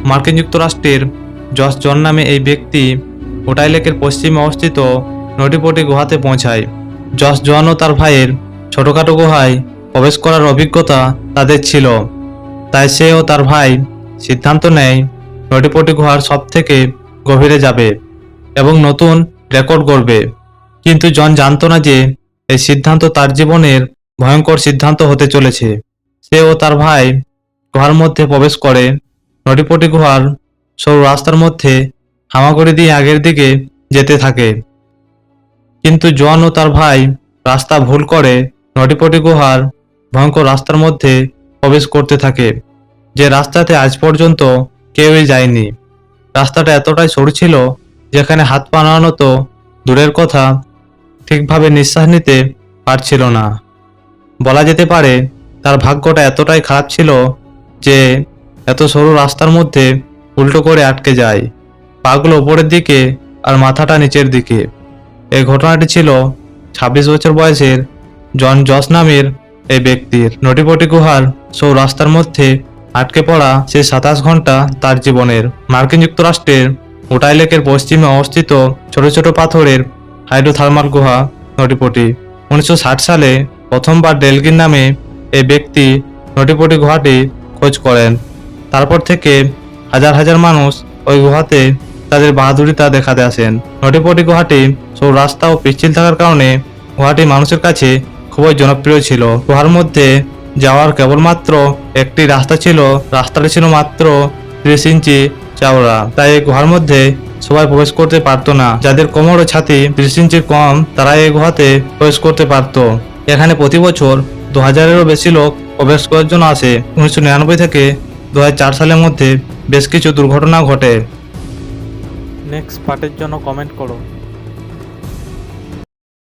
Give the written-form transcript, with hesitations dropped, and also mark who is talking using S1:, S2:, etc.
S1: মার্কিন যুক্তরাষ্ট্রের জশ জন নামে এই ব্যক্তি ওটাই লেকের পশ্চিমে অবস্থিত নটিপটি গুহাতে পৌঁছায়। জশ জন ও তার ভাইয়ের ছোটখাটো গুহায় প্রবেশ করার অভিজ্ঞতা তাদের ছিল, তাই সে ও তার ভাই সিদ্ধান্ত নেয় নটিপটি গুহার সব থেকে গভীরে যাবে এবং নতুন রেকর্ড গড়বে। কিন্তু জন জানতো না যে এই সিদ্ধান্ত তার জীবনের ভয়ঙ্কর সিদ্ধান্ত হতে চলেছে। সে ও তার ভাই গুহার মধ্যে প্রবেশ করে নটিপটি গুহার সরু রাস্তার মধ্যে হামাগুড়ি দিয়ে আগের দিকে যেতে থাকে। কিন্তু জন ও তার ভাই রাস্তা ভুল করে নটিপটি গুহার ভয়ঙ্কর রাস্তার মধ্যে প্রবেশ করতে থাকে, যে রাস্তাতে আজ পর্যন্ত কেউই যায়নি। রাস্তাটা এতটাই সরু ছিল যেখানে হাত পা নাড়ানো তো দূরের কথা, ঠিকভাবে নিঃশ্বাস নিতে পারছিল না। বলা যেতে পারে তার ভাগ্যটা এতটাই খারাপ ছিল যে এত সরু রাস্তার মধ্যে উল্টো করে আটকে যায়, পাগুলো উপরের দিকে আর মাথাটা নিচের দিকে। এই ঘটনাটি ছিল 26 বছর বয়সের জন জস নামের এই ব্যক্তির। নটিপটি গুহার সরু রাস্তার মধ্যে আটকে পড়া সেই 27 ঘন্টা তার জীবনের। মার্কিন যুক্তরাষ্ট্রের ওটাই লেকের পশ্চিমে অবস্থিত ছোট ছোট পাথরের হাইড্রোথার্মাল গুহা নটিপটি। 1960 সালে প্রথমবার ডেলগিন নামে এই ব্যক্তি নটিপটি গুহাটি খোঁজ করেন। তারপর থেকে হাজার হাজার মানুষ ওই গুহাতে তাদের বাহাদুরিতা দেখাতে আসেন। নটিপটি গুহাটি সরু রাস্তা ও পিচ্ছিল থাকার কারণে গুহাটি মানুষের কাছে খুবই জনপ্রিয় ছিল। গুহার মধ্যে যাওয়ার কেবলমাত্র একটি রাস্তা ছিল, রাস্তাটি ছিল মাত্র 30 ইঞ্চি চওড়া, তাই এই গুহার মধ্যে সবাই প্রবেশ করতে পারতো না। যাদের কোমর ও ছাতি 30 ইঞ্চির কম তারা এই গুহাতে প্রবেশ করতে পারত। এখানে প্রতি বছর 2000-এরও বেশি লোক প্রবেশ করার জন্য আসে। 1999 থেকে 2004 সালের মধ্যে বেশ কিছু দুর্ঘটনা ঘটে।
S2: নেক্সট পার্টের জন্য কমেন্ট করো।